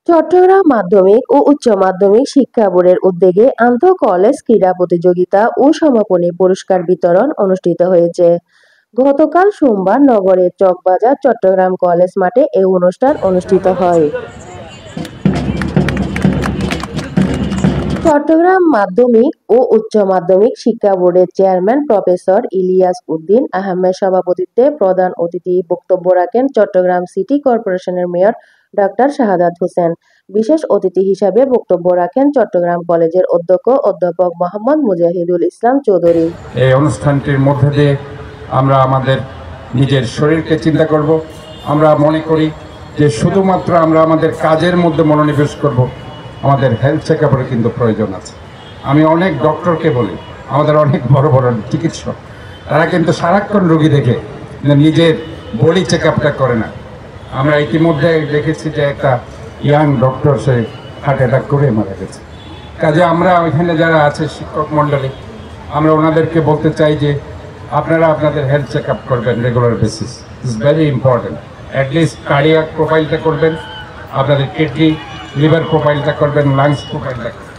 চট্টগ্রাম মাধ্যমিক ও উচ্চ মাধ্যমিক শিক্ষা বোর্ডের উদ্যোগে আন্তঃ-কলেজ ক্রীড়া প্রতিযোগিতা ও সমাপনী পুরস্কার বিতরণ অনুষ্ঠিত হয়েছে। গতকাল সোমবার নগরের চকবাজার চট্টগ্রাম কলেজ মাঠে এই অনুষ্ঠান অনুষ্ঠিত হয়। চট্টগ্রাম মাধ্যমিক ও উচ্চ মাধ্যমিক শিক্ষা বোর্ডের চেয়ারম্যান প্রফেসর ইলিয়াস উদ্দিন আহমেদ সভাপতিত্বে প্রধান অতিথি বক্তব্য রাখেন চট্টগ্রাম সিটি কর্পোরেশনের মেয়র ডক্টর শাহাদাত হোসেন। বিশেষ অতিথি হিসাবে বক্তব্য রাখেন চট্টগ্রাম কলেজের অধ্যক্ষ অধ্যাপক মোহাম্মদ মুজাহিদুল ইসলাম চৌধুরী। এই অনুষ্ঠানটির মধ্যে দিয়ে আমরা আমাদের নিজের শরীরকে চিন্তা করব। আমরা মনে করি যে শুধুমাত্র আমরা আমাদের কাজের মধ্যে মনোনিবেশ করব, আমাদের হেলথ চেক আপের কিন্তু প্রয়োজন আছে। আমি অনেক ডক্টরকে বলি, আমাদের অনেক বড় বড় চিকিৎসক, তারা কিন্তু সারাক্ষণ রোগী দেখে নিজের বডি চেক আপটা করে না। আমরা ইতিমধ্যে দেখেছি যে একটা ইয়াং ডক্টর সে হার্ট অ্যাটাক করে মারা গেছে। কাজে আমরা ওইখানে যারা আছে শিক্ষক মণ্ডলী, আমরা ওনাদেরকে বলতে চাই যে আপনারা আপনাদের হেলথ চেক আপ করবেন regular basis. It's very important. At least cardiac প্রোফাইলটা করবেন, আপনাদের কিডনি লিভার প্রোফাইলটা করবেন, লাংস প্রোফাইলটা করবেন।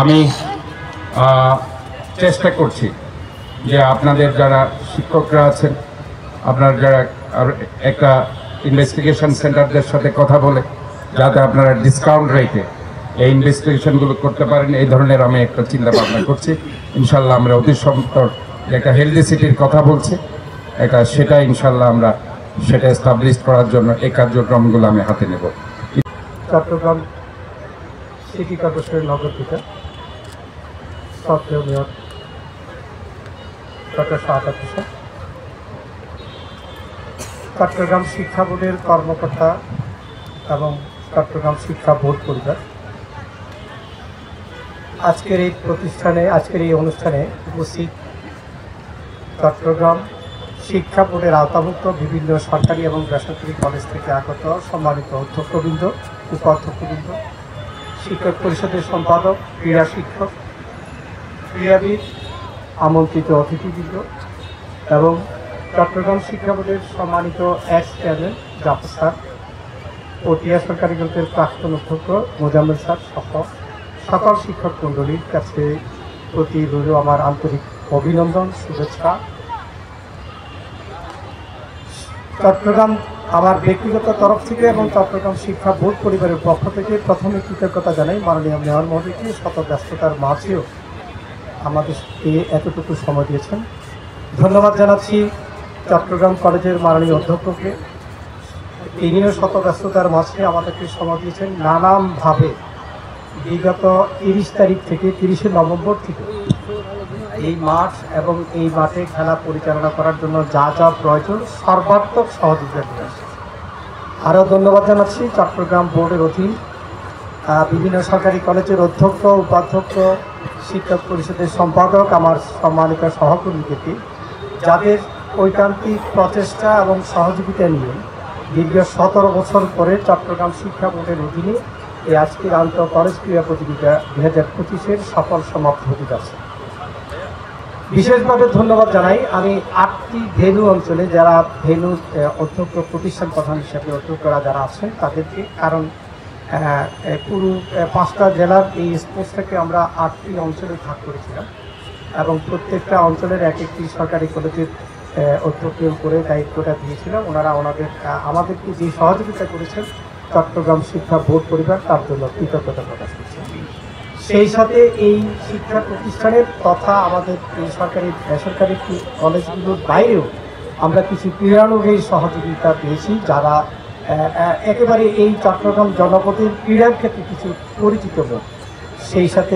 আমি চেষ্টা করছি যে আপনাদের যারা শিক্ষকরা আছেন, আপনার যারা একটা ইনভেস্টিগেশন সেন্টারদের সাথে কথা বলে যাতে আপনারা ডিসকাউন্ট রেটে এই ইনভেস্টিগেশনগুলো করতে পারেন, এই ধরনের আমি একটা চিন্তা ভাবনা করছি। ইনশাল্লাহ আমরা অতি সত্বর একটা হেলদি সিটির কথা বলছি, সেটা ইনশাল্লাহ আমরা সেটা এস্টাবলিশ করার জন্য এই কার্যক্রমগুলো আমি হাতে নেব। চট্টগ্রাম সিটি কর্পোরেশনের নগর পিতা সক্রিয় মেয়র ডক্টর শাহাদাত হোসেন, চট্টগ্রাম শিক্ষা বোর্ডের কর্মকর্তা এবং চট্টগ্রাম শিক্ষা বোর্ড পরিবার, আজকের এই অনুষ্ঠানে উপস্থিত চট্টগ্রাম শিক্ষা বোর্ডের আওতাভুক্ত বিভিন্ন সরকারি এবং বেসরকারি কলেজ থেকে আগত সম্মানিত অধ্যক্ষবৃন্দ, উপাধ্যক্ষবৃন্দ, শিক্ষক পরিষদের সম্পাদক, ক্রীড়া শিক্ষক, ক্রীড়াবিদ, আমন্ত্রিত অতিথিবৃন্দ এবং চট্টগ্রাম শিক্ষা বোর্ডের সম্মানিত ex chairman Jafar sir, Patiya সরকারি কলেজের প্রাক্তন অধ্যক্ষ মোজাম্মেল স্যার সহ সকল শিক্ষক মণ্ডলীর কাছে প্রতি রইল আমার আন্তরিক অভিনন্দন, শুভেচ্ছা। চট্টগ্রাম আমার ব্যক্তিগত তরফ থেকে এবং চট্টগ্রাম শিক্ষা বোর্ড পরিবারের পক্ষ থেকে প্রথমে কৃতজ্ঞতা জানাই মাননীয় মেয়র মহোদয়কে, শত ব্যস্ততার মাঝেও আমাদেরকে এতটুকু সময় দিয়েছেন। ধন্যবাদ জানাচ্ছি চট্টগ্রাম কলেজের মাননীয় অধ্যক্ষকে, তিনিও শত ব্যস্ততার মাঝে আমাদেরকে সময় দিয়েছেন। নানানভাবে বিগত 30 তারিখ থেকে 30শে নভেম্বর থেকে এই মাঠ এবং এই মাঠে খেলা পরিচালনা করার জন্য যা যা প্রয়োজন সর্বাত্মক সহযোগিতা দিয়ে আসছে। আরও ধন্যবাদ জানাচ্ছি চট্টগ্রাম বোর্ডের অধীন বিভিন্ন সরকারি কলেজের অধ্যক্ষ, উপাধ্যক্ষ, শিক্ষক পরিষদের সম্পাদক, আমার সম্মানিত সহকর্মীদেরকে, যাদের ঐকান্তিক প্রচেষ্টা এবং সহযোগিতা নিয়ে দীর্ঘ 17 বছর পরে চট্টগ্রাম শিক্ষা বোর্ডের অধীনে এই আজকের আন্তঃ কলেজ ক্রীড়া প্রতিযোগিতা 2025-এর সফল সমাপ্তি হতে যাচ্ছে। বিশেষভাবে ধন্যবাদ জানাই আমি 8টি ভেন্যু অঞ্চলে যারা ভেন্যু অধ্যক্ষ, প্রতিষ্ঠান প্রধান হিসেবে অধ্যক্ষরা যারা আছেন তাদেরকে, কারণ পুরো 5টা জেলার এই স্পোর্টসটাকে আমরা 8টি অঞ্চলে ভাগ করেছিলাম এবং প্রত্যেকটা অঞ্চলের এক একটি সরকারি কলেজের অধ্যক্ষের উপরে দায়িত্বটা দিয়েছিলাম। ওনারা আমাদেরকে যে সহযোগিতা করেছেন চট্টগ্রাম শিক্ষা বোর্ড পরিবার, তার জন্য কৃতজ্ঞতা প্রকাশ করছেন। সেই সাথে এই শিক্ষা প্রতিষ্ঠানের তথা আমাদের এই সরকারি বেসরকারি কলেজগুলোর বাইরেও আমরা কিছু ক্রীড়ানুগী সহযোগিতা পেয়েছি, যারা একেবারে এই চট্টগ্রাম জনপদের ক্রীড়ার ক্ষেত্রে কিছু পরিচিত মুখ। সেই সাথে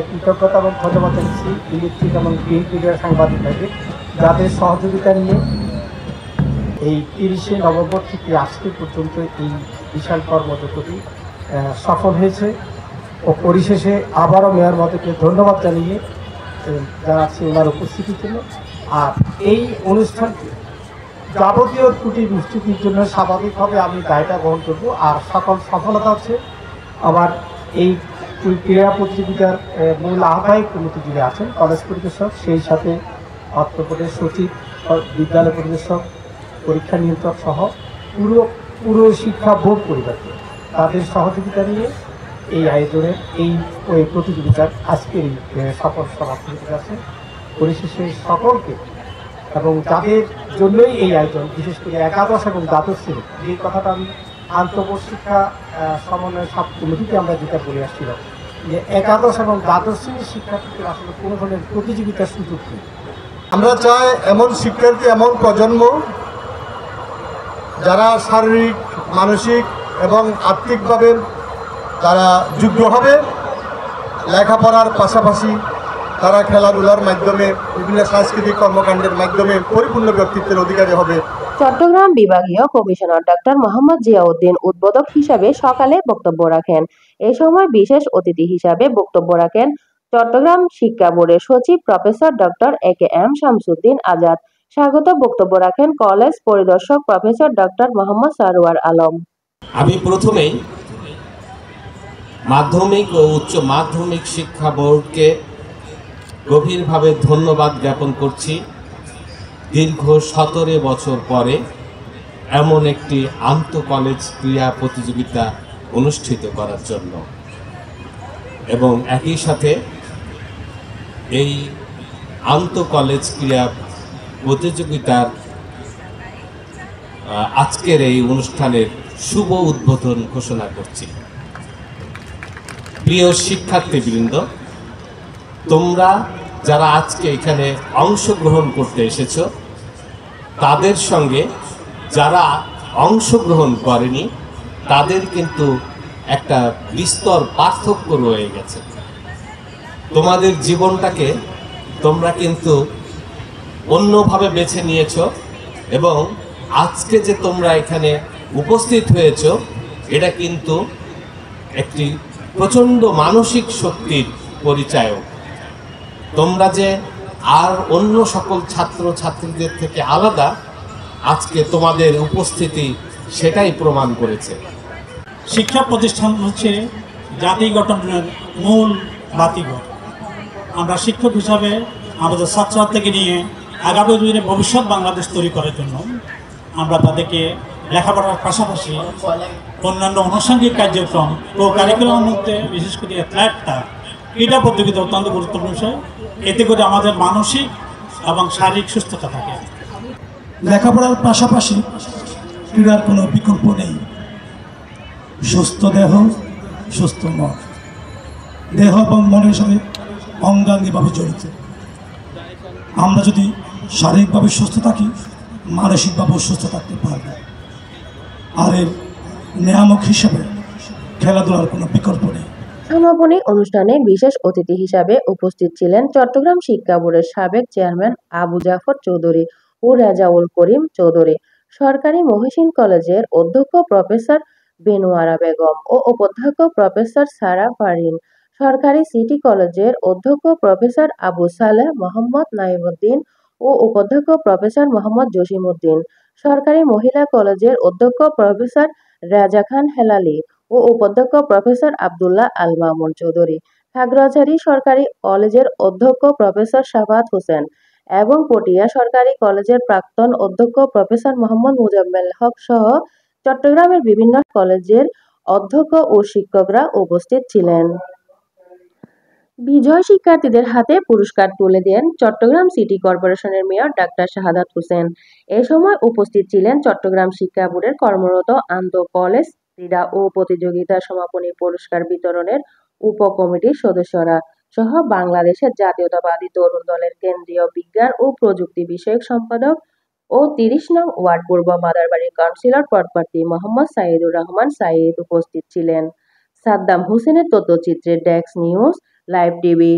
কৃতজ্ঞতা এবং ধন্যবাদ জানাচ্ছি ইলেকট্রিক এবং প্রিন্ট মিডিয়ার সাংবাদিক ভাইদের, যাদের সহযোগিতা নিয়ে এই 30শে নভেম্বর থেকে আজকে পর্যন্ত এই বিশাল কর্মযজ্ঞটি সফল হয়েছে। ও পরিশেষে আবারও মেয়র মহোদয়কে ধন্যবাদ জানিয়ে জানাচ্ছি ওনার উপস্থিতির জন্য। আর এই অনুষ্ঠানটি যাবতীয় ত্রুটি নিশ্চিতির জন্য স্বাভাবিকভাবে আমি দায়টা গ্রহণ করব। আর সকল সফলতা হচ্ছে আমার এই ক্রীড়া প্রতিযোগিতার মূল আহ্বায়ক কমিটি যিনি আছেন, কলেজ পরিদর্শক, সেই সাথে অর্থ বোর্ডের সচিব, বিদ্যালয় পরিদর্শক, পরীক্ষা নিয়ন্ত্রক সহ পুরো শিক্ষা বোর্ড পরিবারকে তাদের সহযোগিতা নিয়ে এই আয়োজনের ওই প্রতিযোগিতার আজকের সফল সমাপ্তি আছে। পরিশেষে সকলকে এবং যাদের জন্যই এই আয়োজন, বিশেষ করে একাদশ এবং দ্বাদশ শ্রেণী, এই কথাটা আমি আন্তঃশিক্ষা সমন্বয় সব কমিটিতে আমরা যেটা বলে আসছিলাম যে একাদশ এবং দ্বাদশ শ্রেণীর শিক্ষার্থীদের আসলে কোনো ধরনের প্রতিযোগিতার সুযোগ নেই। আমরা চাই এমন শিক্ষার্থী, এমন প্রজন্ম যারা শারীরিক, মানসিক এবং আর্থিকভাবে তারা যোগ্য হবে, লেখাপড়ার পাশাপাশি তারা খেলাধুলার মাধ্যমে, বিভিন্ন সাংস্কৃতিক কর্মকাণ্ডের মাধ্যমে পরিপূর্ণ ব্যক্তিত্বের অধিকারী হবে। চট্টগ্রাম বিভাগীয় কমিশনার ডক্টর মোহাম্মদ জিয়াউদ্দিন উদ্বোধক হিসাবে সকালে বক্তব্য রাখেন। এ সময় বিশেষ অতিথি হিসাবে বক্তব্য রাখেন চট্টগ্রাম শিক্ষা বোর্ডের সচিব professor doctor A K M. Shamsuddin Azad. স্বাগত বক্তব্য রাখেন কলেজ পরিদর্শক প্রফেসর ডক্টর মোহাম্মদ সারোয়ার আলম। আমি প্রথমেই মাধ্যমিক ও উচ্চ মাধ্যমিক শিক্ষা বোর্ডকে গভীরভাবে ধন্যবাদ জ্ঞাপন করছি। দীর্ঘ 17 বছর পরে এমন একটি আন্তঃকলেজ ক্রীড়া প্রতিযোগিতা অনুষ্ঠিত করার জন্য, এবং একই সাথে এই আন্তঃকলেজ ক্রীড়া প্রতিযোগিতার আজকের এই অনুষ্ঠানের শুভ উদ্বোধন ঘোষণা করছি। প্রিয় শিক্ষার্থীবৃন্দ, তোমরা যারা আজকে এখানে অংশগ্রহণ করতে এসেছো, তাদের সঙ্গে যারা অংশগ্রহণ করেনি তাদের কিন্তু একটা বিস্তর পার্থক্য রয়ে গেছে। তোমাদের জীবনটাকে তোমরা কিন্তু অন্যভাবে বেছে নিয়েছো, এবং আজকে যে তোমরা এখানে উপস্থিত হয়েছো, এটা কিন্তু একটি প্রচণ্ড মানসিক শক্তির পরিচায়ক। তোমরা যে আর অন্য সকল ছাত্র ছাত্রীদের থেকে আলাদা, আজকে তোমাদের উপস্থিতি সেটাই প্রমাণ করেছে। শিক্ষা প্রতিষ্ঠান হচ্ছে জাতি গঠনের মূল বাতিঘর। আমরা শিক্ষক হিসাবে আমাদের ছাত্রছাত্রীকে নিয়ে আগামী দিনে ভবিষ্যৎ বাংলাদেশ তৈরি করার জন্য আমরা তাদেরকে লেখাপড়ার পাশাপাশি অন্যান্য আনুষঙ্গিক কার্যক্রম ও কারিকুলামের মধ্যে বিশেষ করে অ্যাথলেটটা ক্রীড়া প্রতিযোগিতা অত্যন্ত গুরুত্বপূর্ণ বিষয়। এতে করে আমাদের মানসিক এবং শারীরিক সুস্থতা থাকে। লেখাপড়ার পাশাপাশি ক্রীড়ার কোনো বিকল্প নেই। সুস্থ দেহ, সুস্থ মন। দেহ এবং মনের সঙ্গে অঙ্গাঙ্গিভাবে জড়িত। আমরা যদি শারীরিকভাবে সুস্থ থাকি, মানসিকভাবেও সুস্থ থাকতে পারব। আর এর নিয়ামক হিসেবে খেলাধুলার কোনো বিকল্প নেই। সমাপনী অনুষ্ঠানে বিশেষ অতিথি হিসাবে উপস্থিত ছিলেন চট্টগ্রাম শিক্ষা বোর্ডের সাবেক চেয়ারম্যান আবু জাফর চৌধুরী ও রেজাউল করিম চৌধুরী, সরকারি মহিসিন কলেজের অধ্যক্ষ প্রফেসর বেনুয়ারা বেগম ও উপাধ্যক্ষ প্রফেসর সারা ফারিন, সরকারি সিটি কলেজের অধ্যক্ষ প্রফেসর আবু সালেহ মোহাম্মদ নাইমুদ্দিন ও উপাধ্যক্ষ প্রফেসর মোহাম্মদ জসিমউদ্দিন, সরকারি মহিলা কলেজের অধ্যক্ষ প্রফেসর রাজা খান হেলালি ও উপাধ্যক্ষ প্রফেসর আব্দুল্লাহ আল মামুন চৌধুরী, খাগড়াছড়ি সরকারি কলেজের অধ্যক্ষ প্রফেসর শাফাত হোসেন এবং পটিয়া সরকারি কলেজের প্রাক্তন অধ্যক্ষ প্রফেসর মোহাম্মদ মুজাম্মেল হক সহ চট্টগ্রামের বিভিন্ন কলেজের অধ্যক্ষ ও শিক্ষকরা উপস্থিত ছিলেন। বিজয় শিক্ষার্থীদের হাতে পুরস্কার তুলে দেন চট্টগ্রাম সিটি কর্পোরেশনের মেয়র ডাক্তার শাহাদাত হোসেন। এ সময় উপস্থিত ছিলেন চট্টগ্রাম শিক্ষা বোর্ডের কর্মরত আন্তঃ কলেজ ক্রীড়া ও প্রতিযোগিতা সমাপনী পুরস্কার বিতরণের উপকমিটির সদস্যরা সহ বাংলাদেশের জাতীয়তাবাদী তরুণ দলের কেন্দ্রীয় বিজ্ঞান ও প্রযুক্তি বিষয়ক সম্পাদক ও ৩০ নং ওয়ার্ড পূর্ব মাদারবাড়ির কাউন্সিলর পদপ্রার্থী মোহাম্মদ সাইদুর রহমান সাইদ উপস্থিত ছিলেন। সাদ্দাম হোসেনের তথ্যচিত্রে ডেস্ক নিউজ লাইভ টিভি।